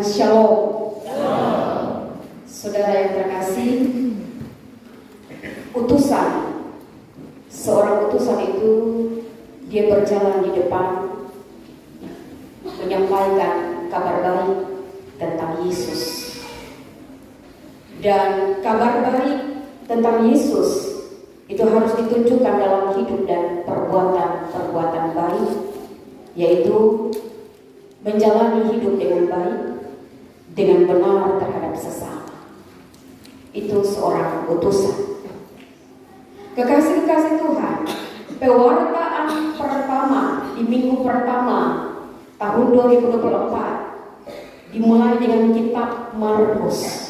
Shalom. Saudara yang terkasih, seorang utusan itu dia berjalan di depan menyampaikan kabar baik tentang Yesus. Dan kabar baik tentang Yesus itu harus ditunjukkan dalam hidup dan perbuatan baik, yaitu menjalani hidup dengan baik, dengan benar terhadap sesama. Itu seorang utusan. Kekasih-kekasih Tuhan, pewartaan pertama di minggu pertama tahun 2024 dimulai dengan kitab Markus.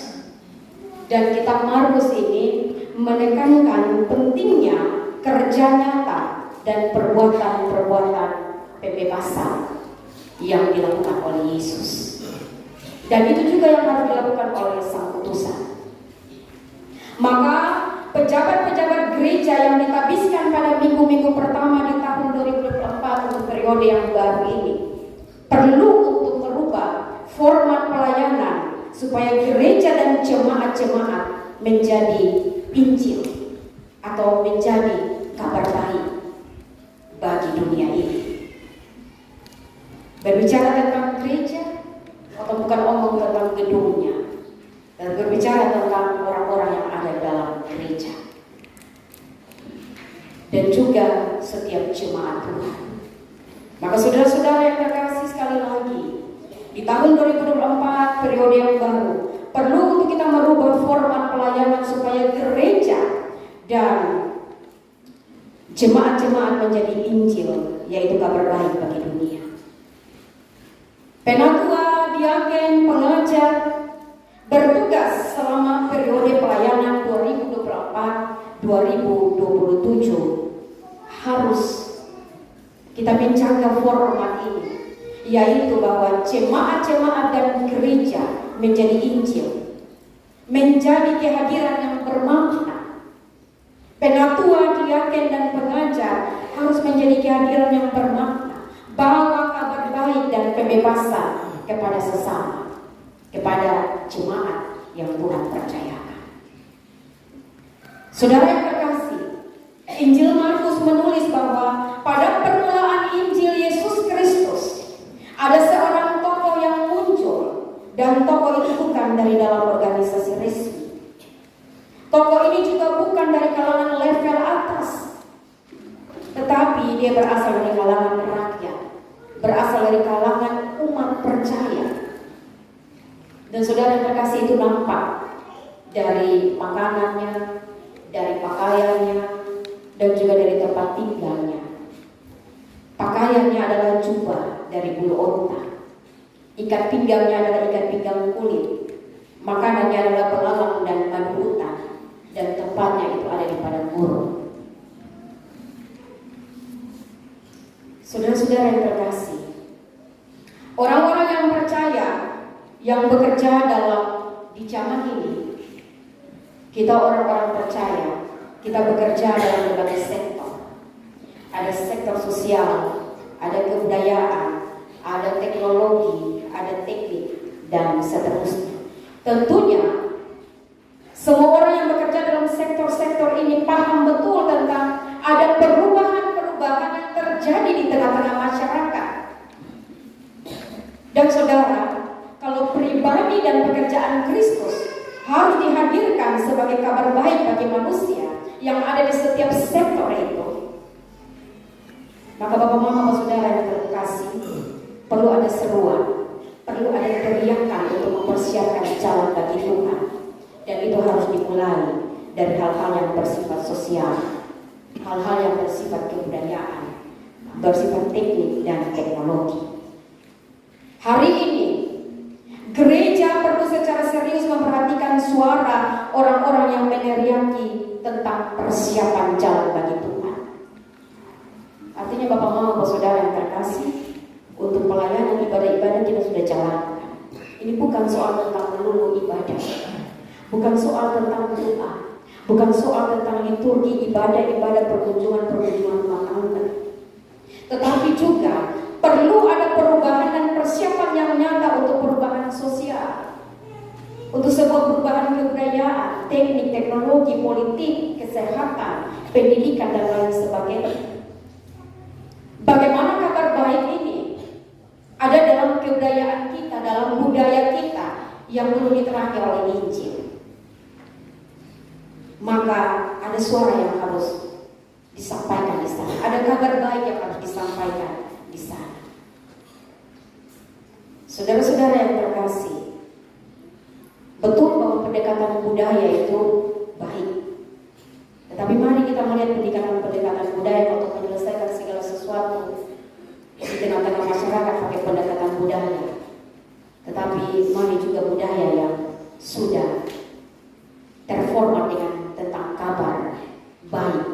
Dan kitab Markus ini menekankan pentingnya kerja nyata dan perbuatan-perbuatan pembebasan yang dilakukan oleh Yesus. Dan itu juga yang harus dilakukan oleh sang utusan. Maka pejabat-pejabat gereja yang ditabiskan pada minggu-minggu pertama di tahun 2024 untuk periode yang baru ini perlu untuk merubah format pelayanan supaya gereja dan jemaat-jemaat menjadi Injil atau menjadi kabar baik bagi dunia ini. Berbicara tentang gereja atau bukan omong tentang gedungnya, dan berbicara tentang orang-orang yang ada dalam gereja dan juga setiap jemaat Tuhan. Maka saudara-saudara yang terkasih, sekali lagi di tahun 2024 periode yang baru perlu untuk kita merubah format pelayanan supaya gereja dan jemaat-jemaat menjadi Injil, yaitu kabar baik bagi dunia. Penatua, diaken, pengajar bertugas selama periode pelayanan 2024-2027 harus kita menjaga format ini, yaitu bahwa jemaat-jemaat dan gereja menjadi Injil, menjadi kehadiran yang bermakna. Penatua, diaken, dan pengajar harus menjadi kehadiran yang bermakna, bawa kabar baik dan pembebasan kepada sesama, kepada jemaat yang Tuhan percayakan. Saudara yang terkasih, Injil Markus menulis bahwa pada permulaan Injil Yesus Kristus ada seorang tokoh yang muncul, dan tokoh itu bukan dari dalam organisasi resmi. Tokoh ini juga bukan dari kalangan level atas, tetapi dia berasal dari kalangan rakyat, berasal dari kalangan umat percaya. Dan saudara yang terkasih, itu nampak dari makanannya, dari pakaiannya, dan juga dari tempat tinggalnya. Pakaiannya adalah jubah dari bulu onta, ikat pinggangnya adalah ikat pinggang kulit, makanannya adalah belalang dan madu hutan, dan tempatnya itu ada di padang gurun. Saudara-saudara yang terkasih, orang-orang yang percaya yang bekerja di zaman ini, kita orang-orang percaya, kita bekerja dalam berbagai sektor. Ada sektor sosial, ada kebudayaan, ada teknologi, ada teknik, dan seterusnya. Tentunya semua orang yang bekerja dalam sektor-sektor ini paham betul tentang ada perubahan-perubahan yang terjadi di tengah-tengah masyarakat. Dan saudara, kalau pribadi dan pekerjaan Kristus harus dihadirkan sebagai kabar baik bagi manusia yang ada di setiap sektor itu, maka Bapak Mama, saudara yang terkasih, perlu ada seruan, perlu ada teriakan untuk mempersiapkan jalan bagi Tuhan. Dan itu harus dimulai dari hal-hal yang bersifat sosial, hal-hal yang bersifat kebudayaan, bersifat teknik dan teknologi. Hari ini gereja perlu secara serius memperhatikan suara orang-orang yang meneriaki tentang persiapan jalan bagi Tuhan. Artinya Bapak Mama, saudara yang terkasih, untuk pelayanan ibadah-ibadah kita sudah jalankan. Ini bukan soal tentang melulu ibadah, bukan soal tentang doa, bukan soal tentang liturgi ibadah-ibadah perkunjungan-perkunjungan rumah tangga, tetapi juga perlu ada perubahan dan persiapan yang nyata untuk perubahan sosial sebuah perubahan kebudayaan, teknik, teknologi, politik, kesehatan, pendidikan, dan lain sebagainya. Bagaimana kabar baik ini ada dalam kebudayaan kita, dalam budaya kita yang belum diterangi oleh Injil. Maka ada suara yang harus disampaikan di sana. Ada kabar baik yang harus disampaikan di sana. Saudara-saudara yang terkasih, betul bahwa pendekatan budaya itu baik. Tetapi mari kita melihat pendekatan budaya untuk menyelesaikan segala sesuatu di tengah-tengah masyarakat pakai pendekatan budaya. Tetapi mari juga budaya yang sudah terformat dengan tentang kabar baik.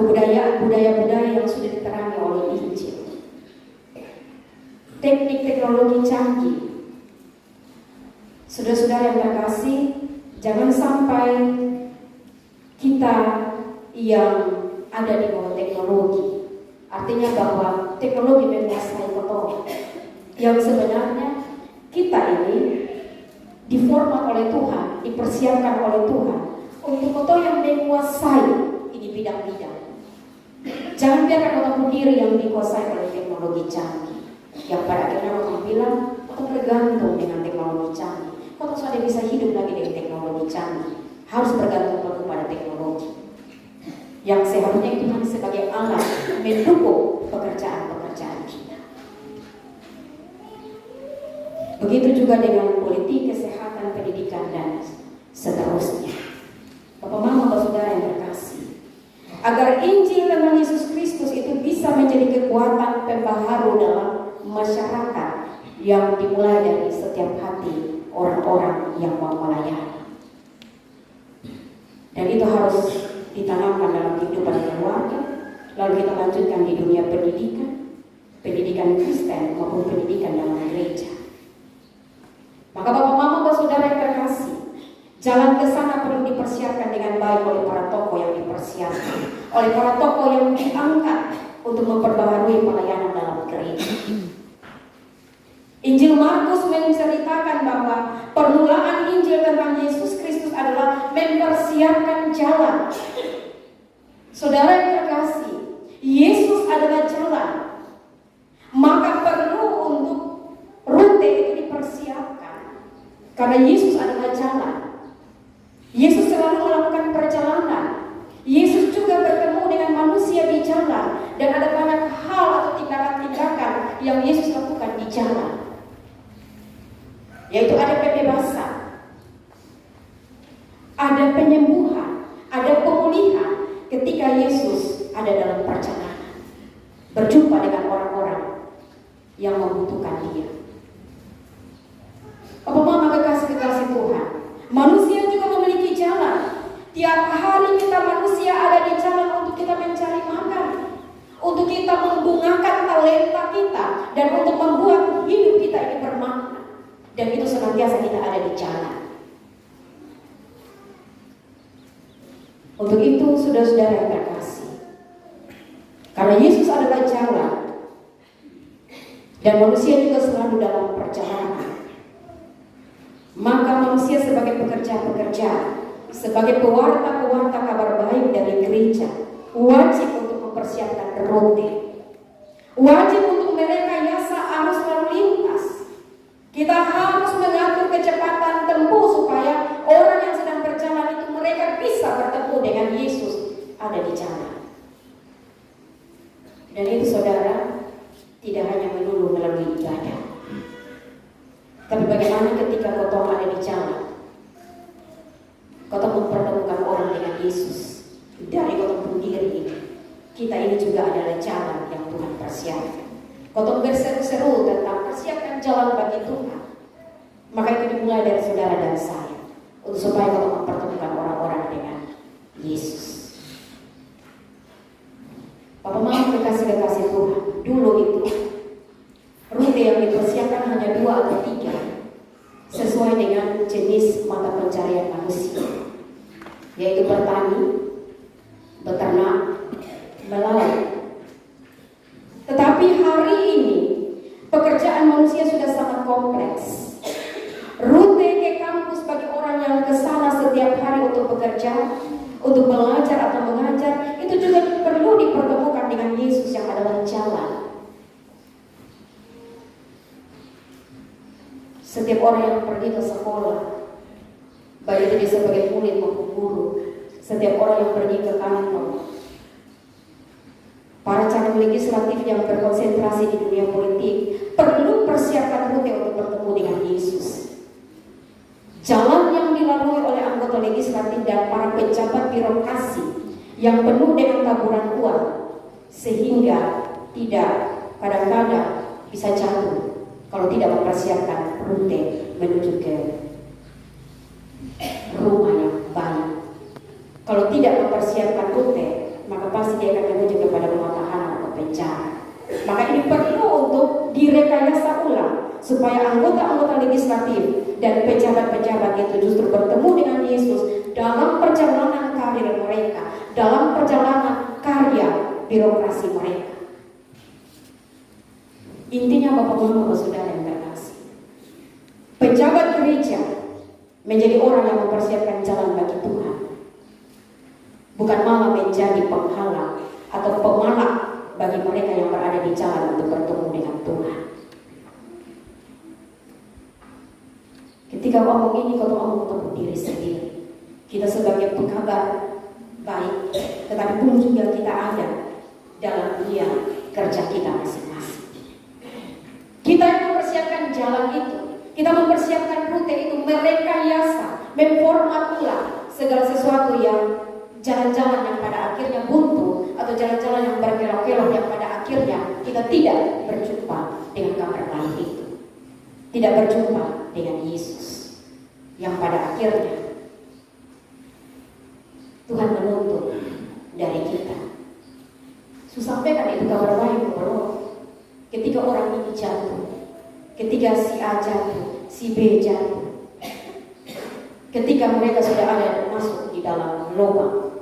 Budaya-budaya yang sudah diterangi oleh Injil. Teknik teknologi canggih. Saudara-saudara yang terkasih, jangan sampai kita yang ada di bawah teknologi, artinya bahwa teknologi menguasai kita, yang sebenarnya kita ini diformat oleh Tuhan, dipersiapkan oleh Tuhan untuk kita yang menguasai ini bidang-bidang. Jangan biarkan otakmu diri yang dikuasai oleh teknologi canggih, yang pada akhirnya orang bilang otak bergantung dengan teknologi canggih. Kau sudah bisa hidup lagi dengan teknologi canggih, harus bergantung kepada teknologi yang seharusnya Tuhan sebagai alat mendukung pekerjaan-pekerjaan kita. Begitu juga dengan politik, kesehatan, pendidikan, dan seterusnya. Bapak, Mama, Bapak, Saudara yang terkasih, agar Injil tentang Yesus Kristus itu bisa menjadi kekuatan pembaharu dalam masyarakat yang dimulai dari setiap hati orang-orang yang mau melayani. Dan itu harus ditanamkan dalam kehidupan keluarga, lalu kita lanjutkan di dunia pendidikan Kristen maupun pendidikan dalam gereja. Maka Bapak, Mama, Bapak, Saudara yang terkasih, jalan ke sana perlu dipersiapkan dengan baik oleh para tokoh yang dipersiapkan, oleh para tokoh yang diangkat untuk memperbaharui pelayanan dalam gereja. Injil Markus menceritakan bahwa permulaan Injil tentang Yesus Kristus adalah mempersiapkan jalan. Saudara yang terkasih, Yesus adalah jalan. Maka perlu untuk rute itu dipersiapkan. Karena Yesus adalah jalan. Yesus selalu melakukan perjalanan. Yesus juga bertemu dengan manusia di jalan. Dan ada banyak hal atau tindakan-tindakan yang Yesus lakukan di jalan. Yaitu ada pembebasan, ada penyembuhan, ada pemulihan ketika Yesus ada dalam perjalanan, berjumpa dengan orang-orang yang membutuhkan Dia. Bapak, Mama, kekasih-kekasih Tuhan, manusia juga memiliki jalan. Tiap hari kita manusia ada di jalan untuk kita mencari makan, untuk kita membungakan talenta kita, dan untuk membuat hidup kita ini bermakna. Dan itu senantiasa kita ada di jalan. Untuk itu, saudara-saudara yang terkasih, karena Yesus adalah jalan, dan manusia juga selalu dalam perjalanan, maka manusia sebagai pekerja-pekerja, sebagai pewarta-pewarta kabar baik dari gereja, wajib untuk mempersiapkan rute, wajib untuk merekayasa arus lalu lintas. Kita harus mengatur kecepatan tempuh supaya orang yang sedang berjalan itu mereka bisa bertemu dengan Yesus ada di jalan. Dan itu, saudara, tidak hanya melulu melalui ibadah, tapi bagaimana ketika kau ada di jalan, kau mempertemukan orang dengan Yesus. Dari kau sendiri, kita ini juga adalah jalan yang Tuhan persiapkan. Kau berseru-seru tentang persiapkan jalan bagi Tuhan. Maka itu dimulai dari saudara dan saya, untuk supaya kau mempertemukan orang-orang dengan Yesus. Bapak, Mama, kekasih-kekasih Tuhan, dulu itu rute yang dipersiapkan hanya 2 atau 3 sesuai dengan jenis mata pencarian manusia, yaitu bertani, beternak, melaut. Tetapi hari ini pekerjaan manusia sudah sangat kompleks. Rute ke hari untuk bekerja, untuk belajar atau mengajar, itu juga perlu dipertemukan dengan Yesus yang adalah jalan. Setiap orang yang pergi ke sekolah, baik itu dia sebagai murid maupun guru, setiap orang yang pergi ke kantor, para caleg legislatif yang berkonsentrasi di dunia politik, perlu persiapkan rute untuk bertemu dengan Yesus. Jalan yang dilalui oleh anggota legislatif dan para pejabat birokrasi yang penuh dengan taburan uang, sehingga tidak kadang-kadang bisa jatuh kalau tidak mempersiapkan rute menuju ke rumah yang baik. Kalau tidak mempersiapkan rute, maka pasti dia akan menuju kepada rumah tahanan atau penjara. Maka ini perlu untuk direkayasa ulang supaya anggota-anggota legislatif dan pejabat-pejabat itu justru bertemu dengan Yesus dalam perjalanan karir mereka, dalam perjalanan karya birokrasi mereka. Intinya Bapak-Bapak, Saudara yang terkasih, pejabat gereja menjadi orang yang mempersiapkan jalan bagi Tuhan, bukan malah menjadi penghalang atau pemalak bagi mereka yang berada di jalan untuk bertemu dengan Tuhan. Ketika ngomong ini, kalau ngomong untuk diri sendiri, kita sebagai pengkabar baik, tetapi pun juga kita ada dalam dunia kerja kita masing-masing. Kita yang mempersiapkan jalan itu, kita mempersiapkan rute itu, merekayasa, memformat ulang segala sesuatu yang jalan-jalan yang pada akhirnya buntu atau jalan-jalan yang berkelok-kelok yang pada akhirnya kita tidak berjumpa dengan kabar baik itu, tidak berjumpa dengan Yesus yang pada akhirnya Tuhan menuntut dari kita. Sampaikan itu kabar baik kepada orang. Ketika orang ini jatuh, ketika si A jatuh, si B jatuh, ketika mereka sudah ada masuk di dalam lubang,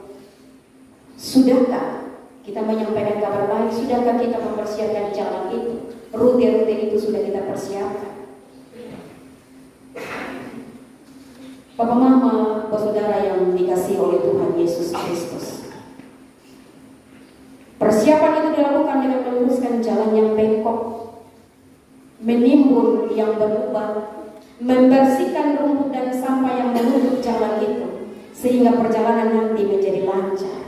sudahkah kita menyampaikan kabar baik? Sudahkah kita mempersiapkan jalan itu? Rute-rute itu sudah kita persiapkan. Bapak, Mama, Saudara yang dikasihi oleh Tuhan Yesus Kristus, persiapan itu dilakukan dengan meluruskan jalan yang bengkok, menimbun yang berlubang, membersihkan rumput dan sampah yang menutup jalan itu, sehingga perjalanan nanti menjadi lancar.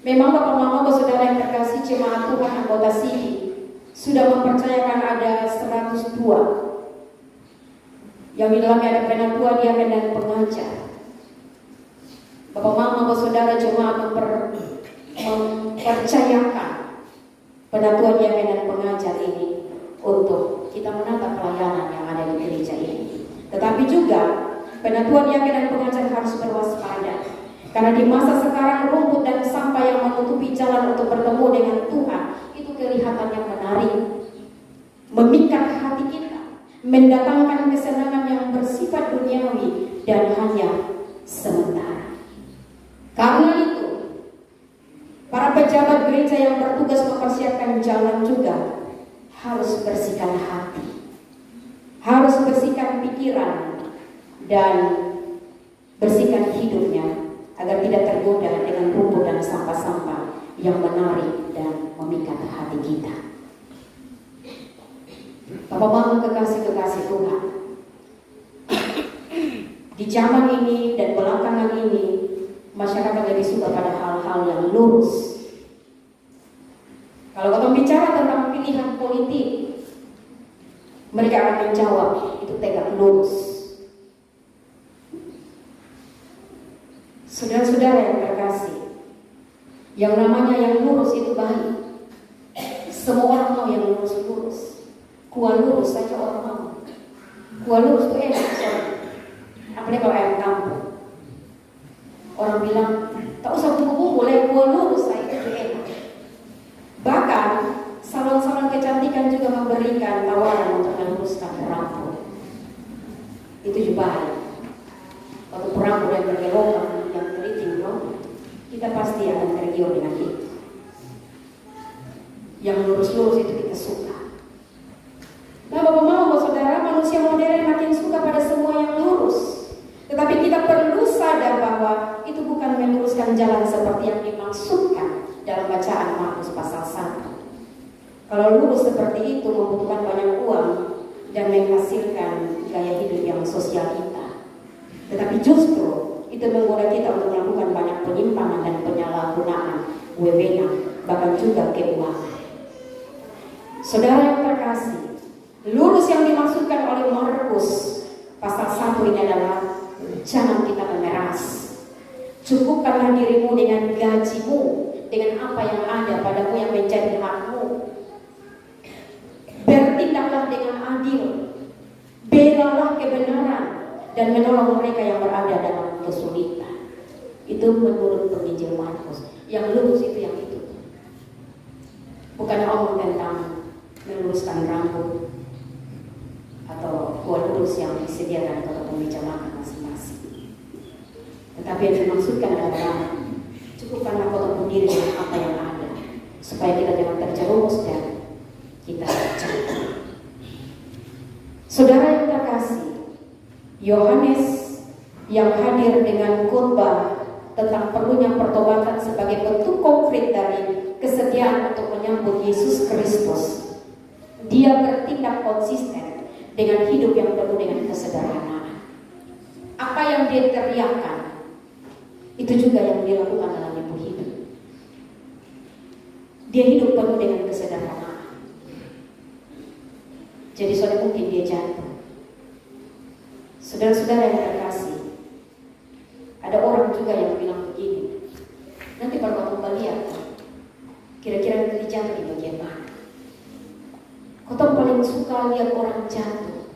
Memang Bapak, Mama, Saudara yang terkasih, jemaat Tuhan anggota SIDI sudah mempercayakan ada 102 yang di dalamnya ada penatua, diaken dan pengajar. Bapak, Mama, Saudara, jemaat mempercayakan penatua, diaken dan pengajar ini untuk kita menata pelayanan yang ada di gereja ini. Tetapi juga penatua, diaken dan pengajar harus berwaspada, karena di masa sekarang rumput dan sampah yang menutupi jalan untuk bertemu dengan Tuhan itu kelihatan yang menarik, memikat hati kita, mendatangkan kesenangan yang bersifat duniawi dan hanya sementara. Karena itu, para pejabat gereja yang bertugas mempersiapkan jalan juga harus bersihkan hati, harus bersihkan pikiran, dan bersihkan hidupnya agar tidak tergoda dengan rumput dan sampah-sampah yang menarik dan memikat hati kita. Bapak, Mama, kekasih-kekasih Tuhan, di zaman ini dan belakangan ini masyarakat lebih suka pada hal-hal yang lurus. Kalau kita bicara tentang pilihan politik, mereka akan menjawab itu tegak lurus. Saudara-saudara yang terkasih, yang namanya yang lurus itu baik. Semua orang mau yang lurus-lurus. Kuah lurus saja orang mau. Kuah lurus itu enak, apalagi kalau ayam kampung. Orang bilang, tak usah bumbu-bumbu, boleh kuah lurus saja itu enak. Bahkan salon-salon kecantikan juga memberikan tawaran untuk meluruskan rambut. Itu juga baik. Kalau rambut yang bergelombang, yang keriting, kita pasti akan tergiur dengan itu. Yang lurus-lurus itu kita suka. Nah, Bapak, Saudara, manusia modern makin suka pada semua yang lurus. Tetapi kita perlu itu membutuhkan banyak uang dan menghasilkan gaya hidup yang sosialita. Tetapi justru itu menggoda kita untuk melakukan banyak penyimpangan dan penyalahgunaan wewenang, bahkan juga keuangan. Saudara yang terkasih, lurus yang dimaksudkan oleh Markus pasal 1 ini adalah jangan kita memeras. Cukupkanlah dirimu dengan gajimu, dengan apa yang ada padamu yang menjadi hakmu. Bertindaklah dengan adil, belalah kebenaran, dan menolong mereka yang berada dalam kesulitan. Itu menurut penginjil Markus. Yang lurus itu yang itu. Bukan omong tentang meluruskan rambut atau kue lurus yang disediakan kepada meja makan masing-masing. Tetapi yang dimaksudkan adalah cukupkanlah kau diri dengan apa yang ada, supaya kita jangan terjerumus dan kita jatuh. Saudara yang terkasih, Yohanes yang hadir dengan khotbah tentang perlunya pertobatan sebagai bentuk konkret dari kesetiaan untuk menyambut Yesus Kristus, dia bertindak konsisten dengan hidup yang penuh dengan kesederhanaan. Apa yang dia teriakkan, itu juga yang dia lakukan dalam hidup. Dia hidup penuh dengan kesederhanaan. Jadi sudah mungkin dia jatuh. Saudara-saudara yang terkasih, ada orang juga yang bilang begini, nanti kalau kamu lihat, kira-kira nanti jatuh di bagian mana? Kau paling suka lihat orang jatuh.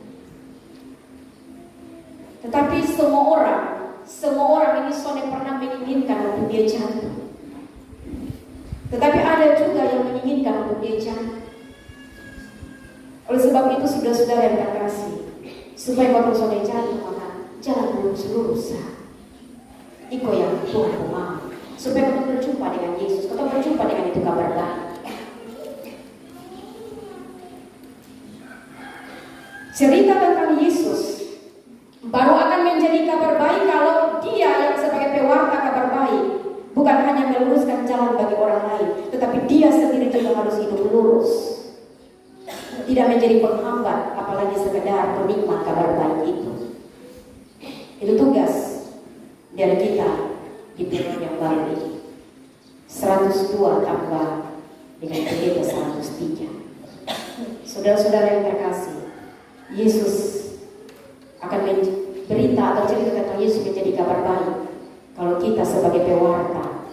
Tetapi semua orang ini soalnya pernah menginginkan untuk dia jatuh. Tetapi ada juga yang menginginkan untuk dia jatuh. Oleh sebab itu saudara-saudara yang terkasih, supaya kau sudah jatuh, maka jalan lurus-lurus. Iko yang Tuhan mau, supaya kau berjumpa dengan Yesus, kau berjumpa dengan itu kabar baik. Cerita tentang Yesus baru akan menjadi kabar baik kalau dia yang sebagai pewarta kabar baik bukan hanya meluruskan jalan bagi orang lain, tetapi dia sendiri juga harus hidup lurus, tidak menjadi penghambat, apalagi sekedar penikmat kabar baik itu. Itu tugas dari kita di periode yang baru ini. 102 tambah dengan pendeta 103. Saudara-saudara yang terkasih, Yesus akan berita atau cerita tentang Yesus menjadi kabar baik kalau kita sebagai pewarta,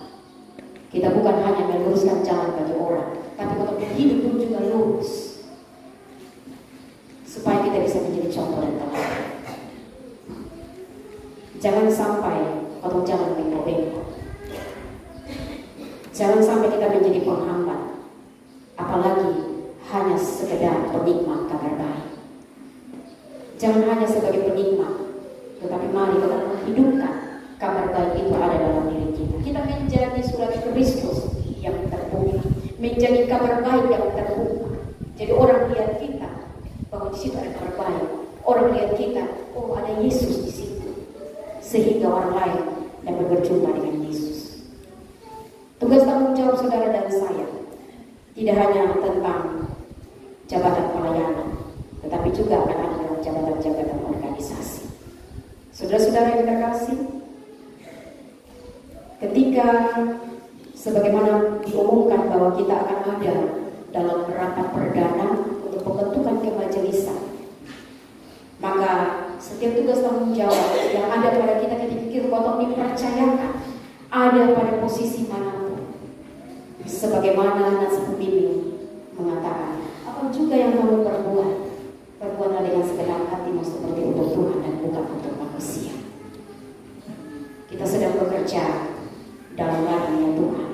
kita bukan hanya meluruskan jalan bagi orang, tapi untuk hidup pun juga lurus, supaya kita bisa menjadi contoh dan teladan. Jangan sampai atau jangan bengkok-bengkok. Jangan sampai kita menjadi penghambat, apalagi hanya sekedar penikmat kabar baik. Jangan hanya sebagai penikmat, tetapi mari kita menghidupkan kabar baik itu ada dalam diri kita. Kita menjadi surat Kristus yang terbuka, menjadi kabar baik yang terbuka. Jadi orang lihat kita bahwa di situ ada kabar baik. Orang lihat kita, oh ada Yesus di situ, sehingga orang lain dapat berjumpa dengan Yesus. Tugas tanggung jawab saudara dan saya tidak hanya tentang jabatan pelayanan, tetapi juga akan ada dalam jabatan-jabatan organisasi. Saudara-saudara yang terkasih, ketika sebagaimana diumumkan bahwa kita akan ada dalam rapat perdana untuk pembentukan kemajelisan, maka setiap tugas tanggung jawab yang ada pada kita ketika kita potong dipercayakan ada pada posisi manapun. Sebagaimana nas pembimbing mengatakan, apa juga yang kamu perbuat, perbuatlah dengan segenap hatimu seperti untuk Tuhan dan bukan untuk manusia. Kita sedang bekerja dalam ladangnya Tuhan,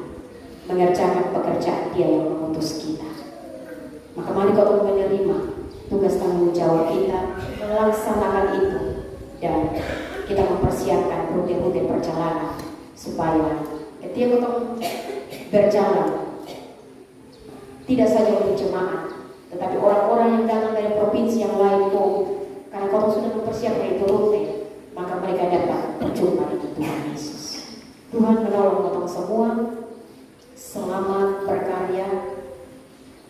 mengerjakan pekerjaan Dia yang mengutus kita. Maka mari kau menerima tugas tanggung jawab kita, melaksanakan itu, dan kita mempersiapkan rute-rute perjalanan supaya ketika kau berjalan tidak saja untuk jemaat, tetapi orang-orang yang datang dari provinsi yang lain pun, karena kau sudah mempersiapkan itu rute, maka mereka dapat berjumpa dengan Tuhan Yesus. Tuhan menolong kita semua. Selamat berkarya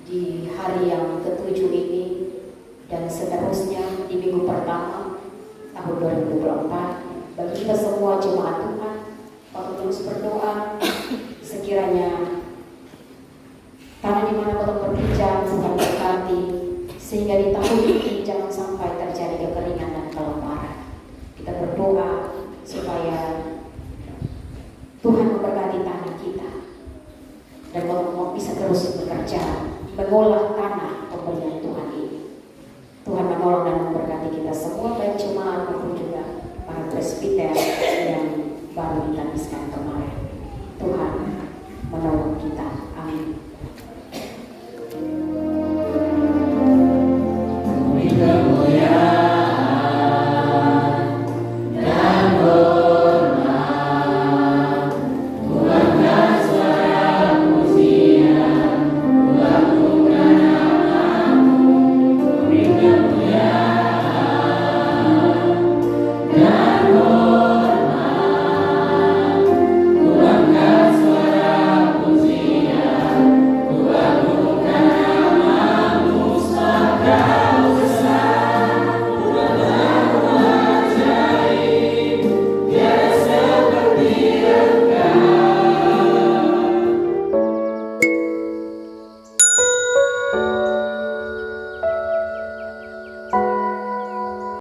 di hari yang ke-7 seterusnya di minggu pertama tahun 2024. Bagi kita semua jemaat Tuhan, waktu terus berdoa, sekiranya tanah di mana potong berpijak Tuhan berkati, sehingga di tahun ini jangan sampai terjadi kekeringan dan kelaparan. Kita berdoa supaya Tuhan memberkati tanah kita dan mau bisa terus bekerja, mengolah